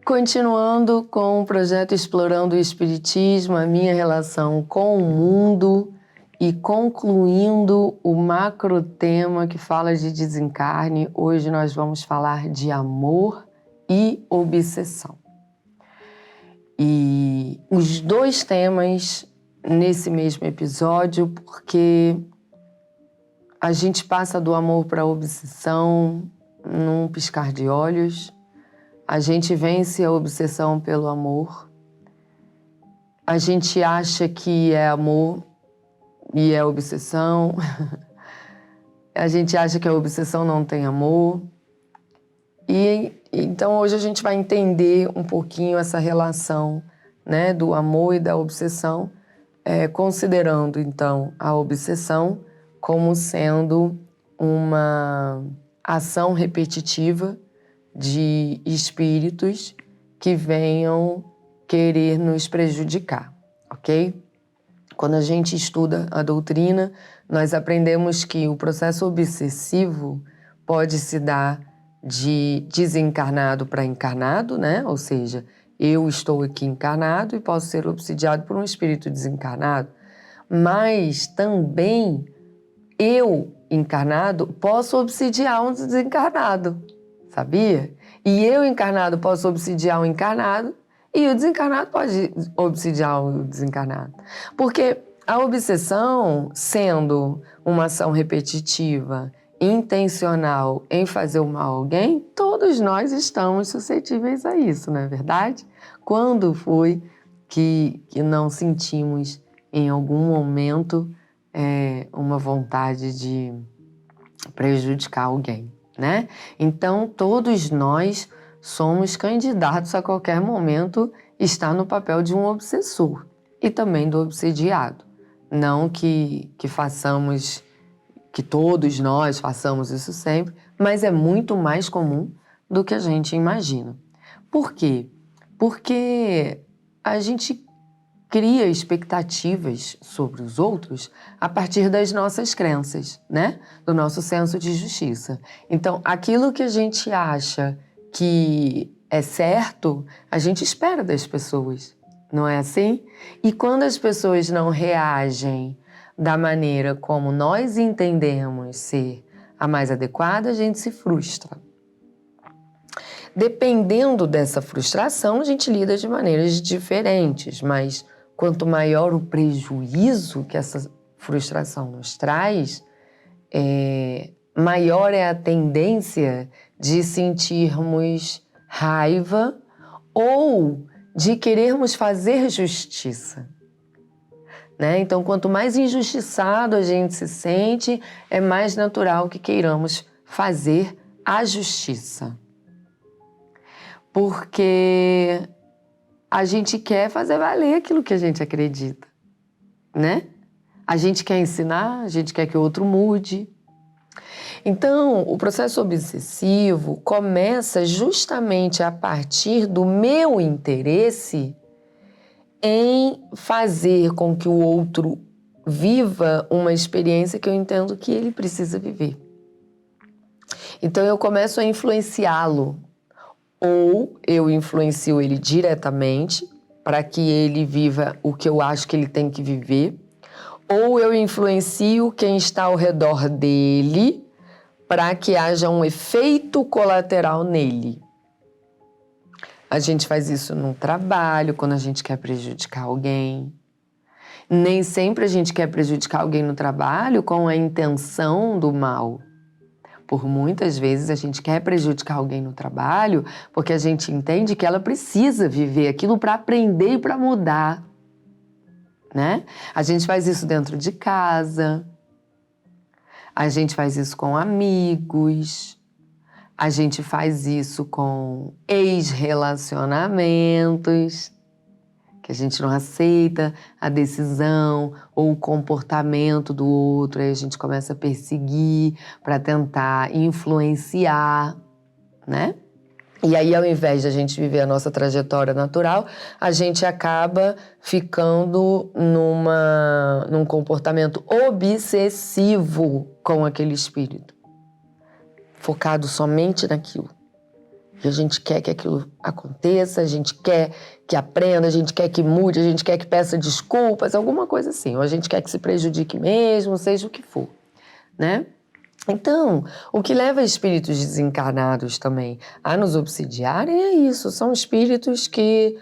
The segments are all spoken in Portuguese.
Continuando com o projeto Explorando o Espiritismo, a minha relação com o mundo e concluindo o macro tema que fala de desencarne, hoje nós vamos falar de amor e obsessão. E os dois temas nesse mesmo episódio, porque a gente passa do amor para a obsessão num piscar de olhos. A gente vence a obsessão pelo amor. A gente acha que é amor e é obsessão. A gente acha que a obsessão não tem amor. E então hoje a gente vai entender um pouquinho essa relação, né, do amor e da obsessão, considerando então a obsessão como sendo uma ação repetitiva de espíritos que venham querer nos prejudicar, ok? Quando a gente estuda a doutrina, nós aprendemos que o processo obsessivo pode se dar de desencarnado para encarnado, né? Ou seja, eu estou aqui encarnado e posso ser obsidiado por um espírito desencarnado, mas também eu, encarnado, posso obsidiar um desencarnado. Sabia? E eu, encarnado, posso obsidiar o encarnado e o desencarnado pode obsidiar o desencarnado. Porque a obsessão, sendo uma ação repetitiva, intencional em fazer o mal a alguém, todos nós estamos suscetíveis a isso, não é verdade? Quando foi que não sentimos em algum momento uma vontade de prejudicar alguém? Né? Então, todos nós somos candidatos a qualquer momento estar no papel de um obsessor e também do obsediado. Não que todos nós façamos isso sempre, mas é muito mais comum do que a gente imagina. Por quê? Porque a gente cria expectativas sobre os outros a partir das nossas crenças, né? Do nosso senso de justiça. Então, aquilo que a gente acha que é certo, a gente espera das pessoas, não é assim? E quando as pessoas não reagem da maneira como nós entendemos ser a mais adequada, a gente se frustra. Dependendo dessa frustração, a gente lida de maneiras diferentes, mas quanto maior o prejuízo que essa frustração nos traz, maior é a tendência de sentirmos raiva ou de querermos fazer justiça. Né? Então, quanto mais injustiçado a gente se sente, é mais natural que queiramos fazer a justiça. Porque a gente quer fazer valer aquilo que a gente acredita, né? A gente quer ensinar, a gente quer que o outro mude. Então, o processo obsessivo começa justamente a partir do meu interesse em fazer com que o outro viva uma experiência que eu entendo que ele precisa viver. Então, eu começo a influenciá-lo. Ou eu influencio ele diretamente para que ele viva o que eu acho que ele tem que viver, ou eu influencio quem está ao redor dele para que haja um efeito colateral nele. A gente faz isso no trabalho, quando a gente quer prejudicar alguém. Nem sempre a gente quer prejudicar alguém no trabalho com a intenção do mal. Por muitas vezes a gente quer prejudicar alguém no trabalho porque a gente entende que ela precisa viver aquilo para aprender e para mudar, né? A gente faz isso dentro de casa, a gente faz isso com amigos, a gente faz isso com ex-relacionamentos, que a gente não aceita a decisão ou o comportamento do outro, aí a gente começa a perseguir para tentar influenciar, né? E aí, ao invés de a gente viver a nossa trajetória natural, a gente acaba ficando num comportamento obsessivo com aquele espírito, focado somente naquilo. A gente quer que aquilo aconteça, a gente quer que aprenda, a gente quer que mude, a gente quer que peça desculpas, alguma coisa assim. Ou a gente quer que se prejudique mesmo, seja o que for, né? Então, o que leva espíritos desencarnados também a nos obsidiarem é isso. São espíritos que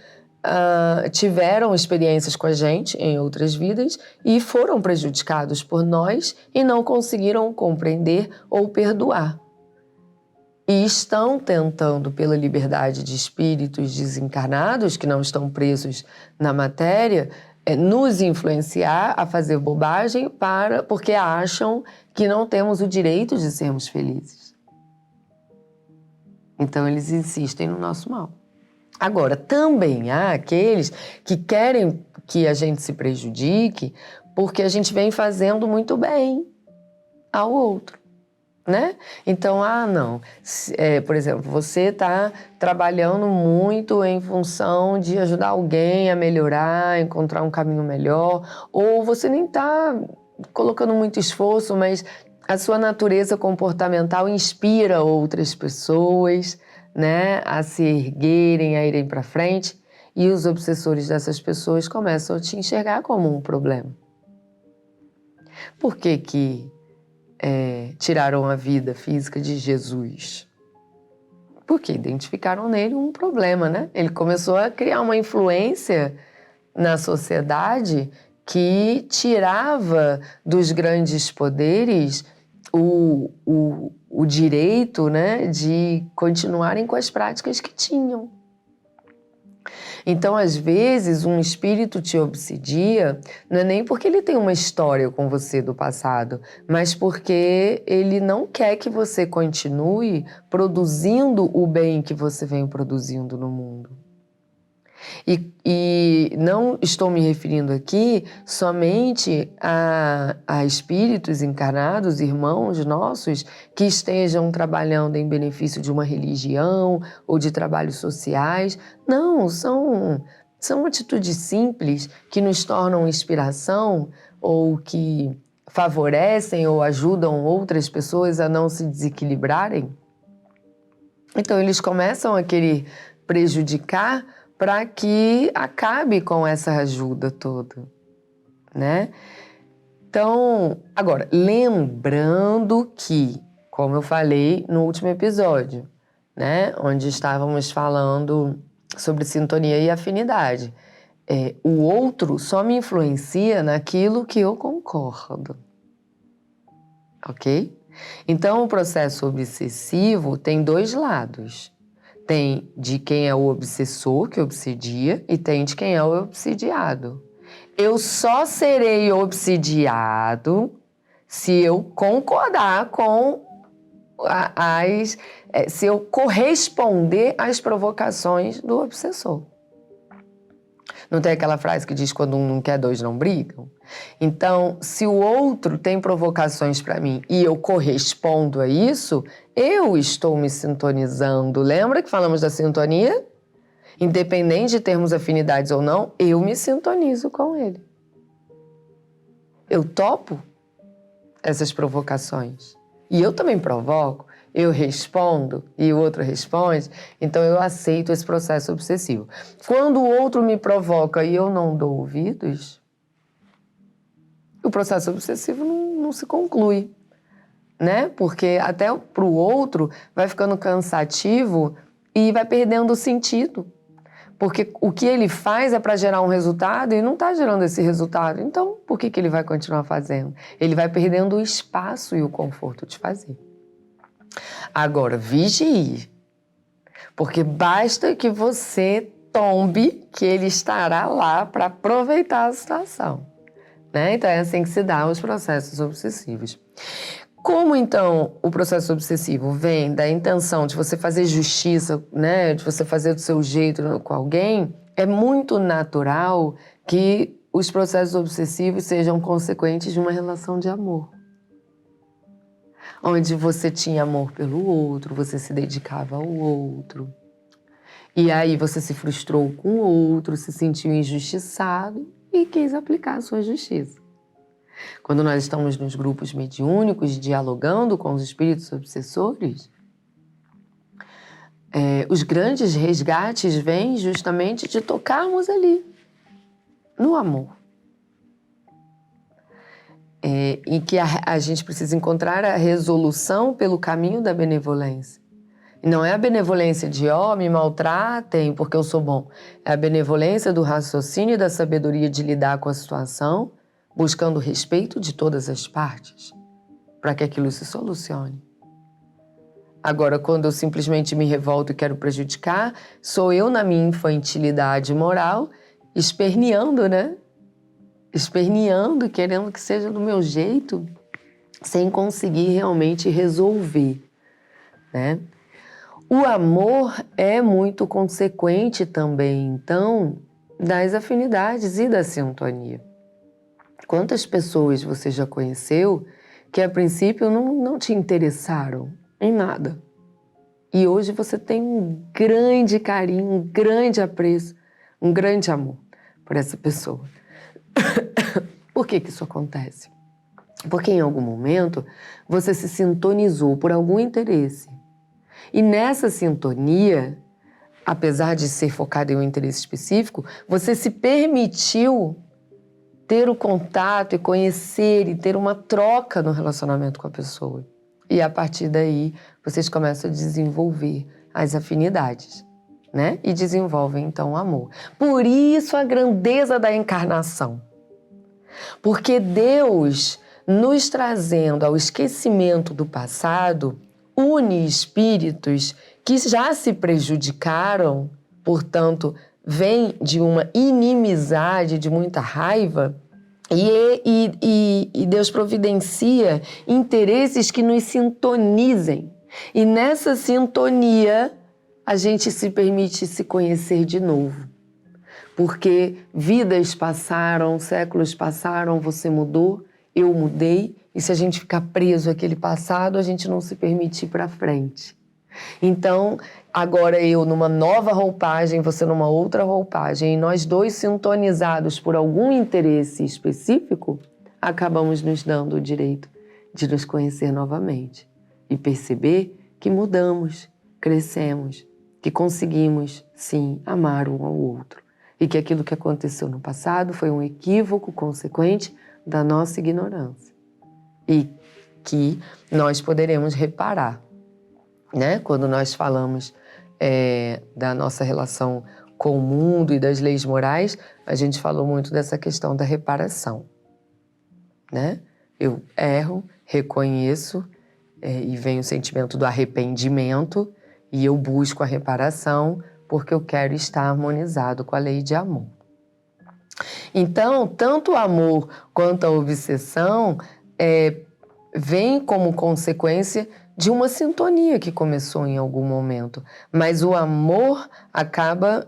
tiveram experiências com a gente em outras vidas e foram prejudicados por nós e não conseguiram compreender ou perdoar. E estão tentando, pela liberdade de espíritos desencarnados, que não estão presos na matéria, nos influenciar a fazer bobagem porque acham que não temos o direito de sermos felizes. Então, eles insistem no nosso mal. Agora, também há aqueles que querem que a gente se prejudique porque a gente vem fazendo muito bem ao outro. Né? Então, não. Por exemplo, você está trabalhando muito em função de ajudar alguém a melhorar, encontrar um caminho melhor, ou você nem está colocando muito esforço, mas a sua natureza comportamental inspira outras pessoas, né, a se erguerem, a irem para frente, e os obsessores dessas pessoas começam a te enxergar como um problema. Por que que tiraram a vida física de Jesus? Porque identificaram nele um problema, né? Ele começou a criar uma influência na sociedade que tirava dos grandes poderes o direito, né, de continuarem com as práticas que tinham. Então, às vezes, um espírito te obsidia, não é nem porque ele tem uma história com você do passado, mas porque ele não quer que você continue produzindo o bem que você vem produzindo no mundo. E não estou me referindo aqui somente a espíritos encarnados, irmãos nossos, que estejam trabalhando em benefício de uma religião ou de trabalhos sociais. Não, são atitudes simples que nos tornam inspiração ou que favorecem ou ajudam outras pessoas a não se desequilibrarem. Então, eles começam a querer prejudicar para que acabe com essa ajuda toda, né? Então, agora, lembrando que, como eu falei no último episódio, né, onde estávamos falando sobre sintonia e afinidade, o outro só me influencia naquilo que eu concordo, ok? Então, o processo obsessivo tem dois lados. Tem de quem é o obsessor, que obsidia, e tem de quem é o obsidiado. Eu só serei obsidiado se eu concordar com se eu corresponder às provocações do obsessor. Não tem aquela frase que diz quando um não quer, dois não brigam? Então, se o outro tem provocações para mim e eu correspondo a isso, eu estou me sintonizando. Lembra que falamos da sintonia? Independente de termos afinidades ou não, eu me sintonizo com ele. Eu topo essas provocações. E eu também provoco. Eu respondo e o outro responde, então eu aceito esse processo obsessivo. Quando o outro me provoca e eu não dou ouvidos, o processo obsessivo não se conclui, né? Porque até para o outro vai ficando cansativo e vai perdendo o sentido. Porque o que ele faz é para gerar um resultado e não está gerando esse resultado. Então, por que ele vai continuar fazendo? Ele vai perdendo o espaço e o conforto de fazer. Agora, vigie, porque basta que você tombe que ele estará lá para aproveitar a situação, né? Então é assim que se dá os processos obsessivos. Como então o processo obsessivo vem da intenção de você fazer justiça, né? De você fazer do seu jeito com alguém, é muito natural que os processos obsessivos sejam consequentes de uma relação de amor. Onde você tinha amor pelo outro, você se dedicava ao outro. E aí você se frustrou com o outro, se sentiu injustiçado e quis aplicar a sua justiça. Quando nós estamos nos grupos mediúnicos, dialogando com os espíritos obsessores, Os grandes resgates vêm justamente de tocarmos ali, no amor. E que a gente precisa encontrar a resolução pelo caminho da benevolência. E não é a benevolência de, me maltratem porque eu sou bom. É a benevolência do raciocínio e da sabedoria de lidar com a situação, buscando o respeito de todas as partes, para que aquilo se solucione. Agora, quando eu simplesmente me revolto e quero prejudicar, sou eu na minha infantilidade moral, esperneando, né? Esperneando, querendo que seja do meu jeito, sem conseguir realmente resolver, né? O amor é muito consequente também, então, das afinidades e da sintonia. Quantas pessoas você já conheceu que, a princípio, não te interessaram em nada? E hoje você tem um grande carinho, um grande apreço, um grande amor por essa pessoa. Por que isso acontece? Porque em algum momento você se sintonizou por algum interesse. E nessa sintonia, apesar de ser focado em um interesse específico, você se permitiu ter o contato e conhecer e ter uma troca no relacionamento com a pessoa. E a partir daí, vocês começam a desenvolver as afinidades, né? E desenvolvem, então, o amor. Por isso a grandeza da encarnação. Porque Deus, nos trazendo ao esquecimento do passado, une espíritos que já se prejudicaram, portanto, vem de uma inimizade, de muita raiva, e Deus providencia interesses que nos sintonizem. E nessa sintonia, a gente se permite se conhecer de novo. Porque vidas passaram, séculos passaram, você mudou, eu mudei, e se a gente ficar preso àquele passado, a gente não se permite ir para frente. Então, agora eu numa nova roupagem, você numa outra roupagem, e nós dois sintonizados por algum interesse específico, acabamos nos dando o direito de nos conhecer novamente e perceber que mudamos, crescemos, que conseguimos, sim, amar um ao outro. E que aquilo que aconteceu no passado foi um equívoco consequente da nossa ignorância. E que nós poderemos reparar, né? Quando nós falamos da nossa relação com o mundo e das leis morais, a gente falou muito dessa questão da reparação, né? Eu erro, reconheço, e vem o sentimento do arrependimento, e eu busco a reparação porque eu quero estar harmonizado com a lei de amor. Então, tanto o amor quanto a obsessão vem como consequência de uma sintonia que começou em algum momento. Mas o amor acaba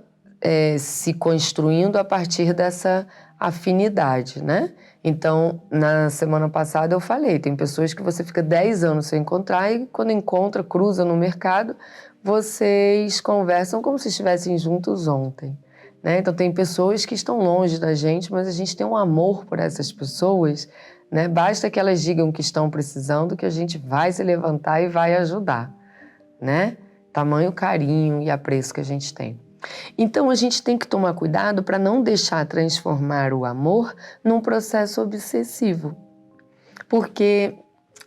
se construindo a partir dessa afinidade, né? Então, na semana passada eu falei, tem pessoas que você fica 10 anos sem encontrar e quando encontra, cruza no mercado, vocês conversam como se estivessem juntos ontem, né? Então, tem pessoas que estão longe da gente, mas a gente tem um amor por essas pessoas, né? Basta que elas digam que estão precisando, que a gente vai se levantar e vai ajudar, né? Tamanho carinho e apreço que a gente tem. Então, a gente tem que tomar cuidado para não deixar transformar o amor num processo obsessivo. Porque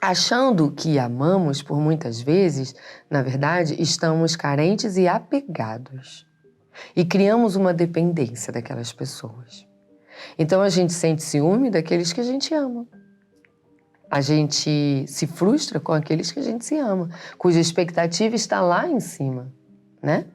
achando que amamos, por muitas vezes, na verdade, estamos carentes e apegados. E criamos uma dependência daquelas pessoas. Então, a gente sente ciúme daqueles que a gente ama. A gente se frustra com aqueles que a gente se ama, cuja expectativa está lá em cima, né?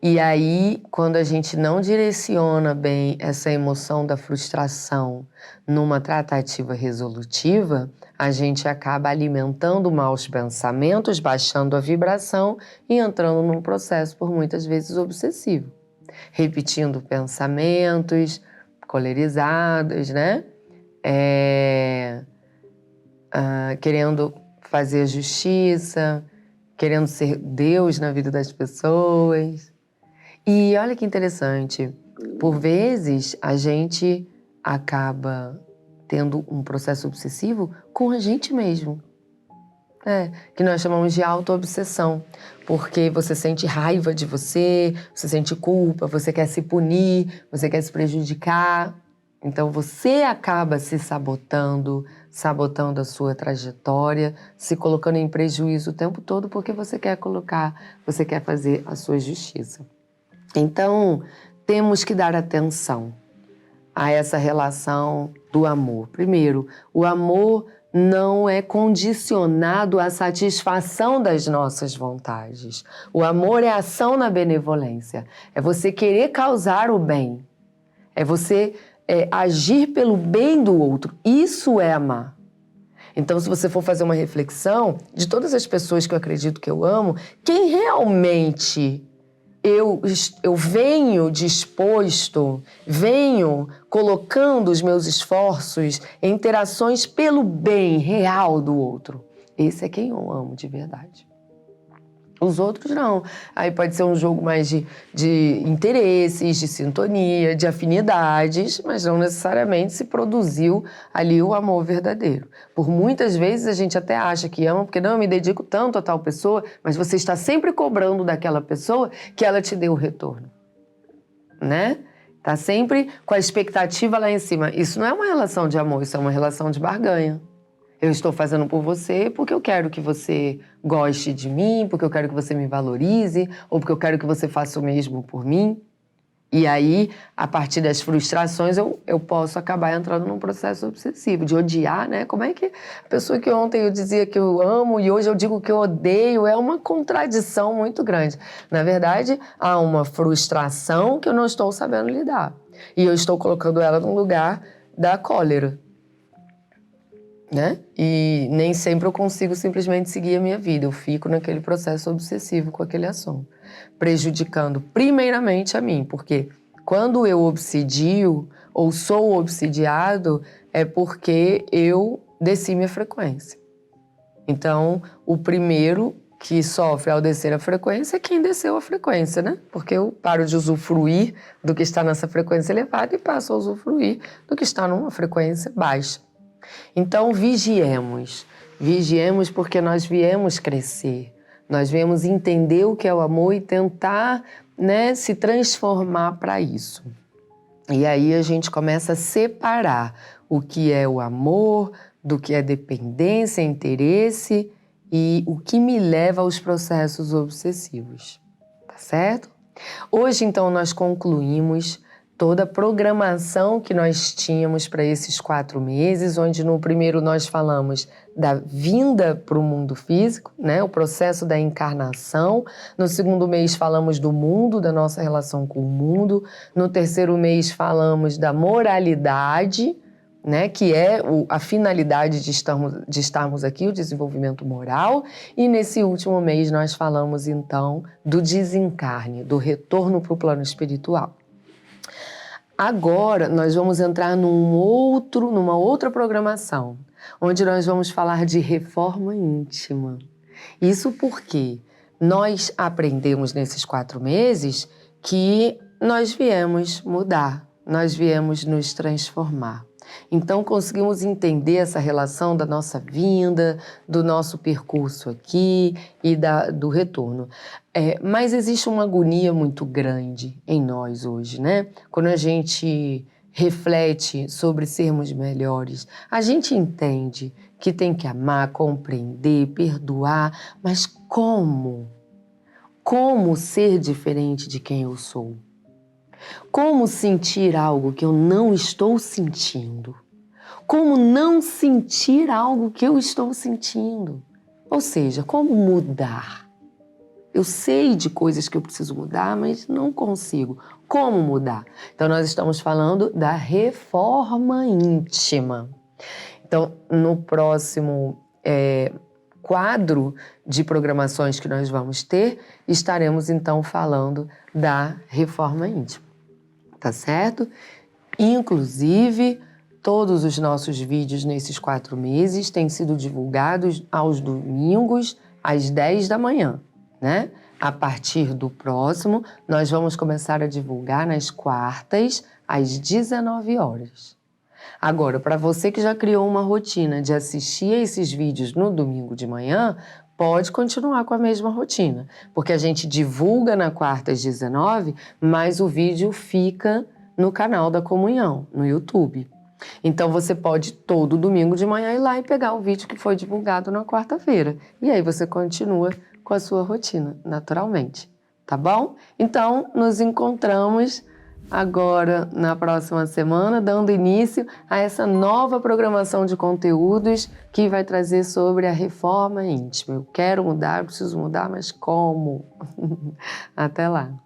E aí, quando a gente não direciona bem essa emoção da frustração numa tratativa resolutiva, a gente acaba alimentando maus pensamentos, baixando a vibração e entrando num processo, por muitas vezes, obsessivo. Repetindo pensamentos colerizados, né? Querendo fazer justiça, querendo ser Deus na vida das pessoas. E olha que interessante, por vezes a gente acaba tendo um processo obsessivo com a gente mesmo. Que nós chamamos de auto-obsessão. Porque você sente raiva de você sente culpa, você quer se punir, você quer se prejudicar. Então você acaba se sabotando a sua trajetória, se colocando em prejuízo o tempo todo porque você quer fazer a sua justiça. Então, temos que dar atenção a essa relação do amor. Primeiro, o amor não é condicionado à satisfação das nossas vontades. O amor é ação na benevolência. É você querer causar o bem. É você agir pelo bem do outro. Isso é amar. Então, se você for fazer uma reflexão, de todas as pessoas que eu acredito que eu amo, quem realmente eu venho disposto, venho colocando os meus esforços em interações pelo bem real do outro. Esse é quem eu amo de verdade. Os outros não. Aí pode ser um jogo mais de interesses, de sintonia, de afinidades, mas não necessariamente se produziu ali o amor verdadeiro. Por muitas vezes a gente até acha que ama, porque não, eu me dedico tanto a tal pessoa, mas você está sempre cobrando daquela pessoa que ela te dê o retorno, né? Tá sempre com a expectativa lá em cima. Isso não é uma relação de amor, isso é uma relação de barganha. Eu estou fazendo por você porque eu quero que você goste de mim, porque eu quero que você me valorize, ou porque eu quero que você faça o mesmo por mim. E aí, a partir das frustrações, eu posso acabar entrando num processo obsessivo, de odiar, né? Como é que a pessoa que ontem eu dizia que eu amo e hoje eu digo que eu odeio, é uma contradição muito grande. Na verdade, há uma frustração que eu não estou sabendo lidar. E eu estou colocando ela num lugar da cólera. Né? E nem sempre eu consigo simplesmente seguir a minha vida. Eu fico naquele processo obsessivo com aquele assunto, prejudicando primeiramente a mim, porque quando eu obsidio ou sou obsidiado é porque eu desci minha frequência. Então, o primeiro que sofre ao descer a frequência é quem desceu a frequência, né? Porque eu paro de usufruir do que está nessa frequência elevada e passo a usufruir do que está numa frequência baixa. Então, vigiemos porque nós viemos crescer, nós viemos entender o que é o amor e tentar, né, se transformar para isso. E aí a gente começa a separar o que é o amor, do que é dependência, interesse e o que me leva aos processos obsessivos, tá certo? Hoje, então, nós concluímos toda a programação que nós tínhamos para esses 4 meses, onde no primeiro nós falamos da vinda para o mundo físico, né, o processo da encarnação. No segundo mês falamos do mundo, da nossa relação com o mundo. No terceiro mês falamos da moralidade, né, que é a finalidade de estarmos aqui, o desenvolvimento moral. E nesse último mês nós falamos então do desencarne, do retorno para o plano espiritual. Agora, nós vamos entrar numa outra programação, onde nós vamos falar de reforma íntima. Isso porque nós aprendemos nesses 4 meses que nós viemos mudar, nós viemos nos transformar. Então, conseguimos entender essa relação da nossa vinda, do nosso percurso aqui e do retorno. Mas existe uma agonia muito grande em nós hoje, né? Quando a gente reflete sobre sermos melhores, a gente entende que tem que amar, compreender, perdoar, mas como? Como ser diferente de quem eu sou? Como sentir algo que eu não estou sentindo? Como não sentir algo que eu estou sentindo? Ou seja, como mudar? Eu sei de coisas que eu preciso mudar, mas não consigo. Como mudar? Então, nós estamos falando da reforma íntima. Então, no próximo quadro de programações que nós vamos ter, estaremos então falando da reforma íntima. Tá certo? Inclusive, todos os nossos vídeos nesses 4 meses têm sido divulgados aos domingos, às 10 da manhã, né? A partir do próximo, nós vamos começar a divulgar nas quartas, às 19 horas. Agora, para você que já criou uma rotina de assistir a esses vídeos no domingo de manhã, pode continuar com a mesma rotina, porque a gente divulga na quarta às 19, mas o vídeo fica no canal da Comunhão, no YouTube. Então você pode todo domingo de manhã ir lá e pegar o vídeo que foi divulgado na quarta-feira. E aí você continua com a sua rotina, naturalmente. Tá bom? Então, nos encontramos agora na próxima semana, dando início a essa nova programação de conteúdos que vai trazer sobre a reforma íntima. Eu quero mudar, eu preciso mudar, mas como? Até lá!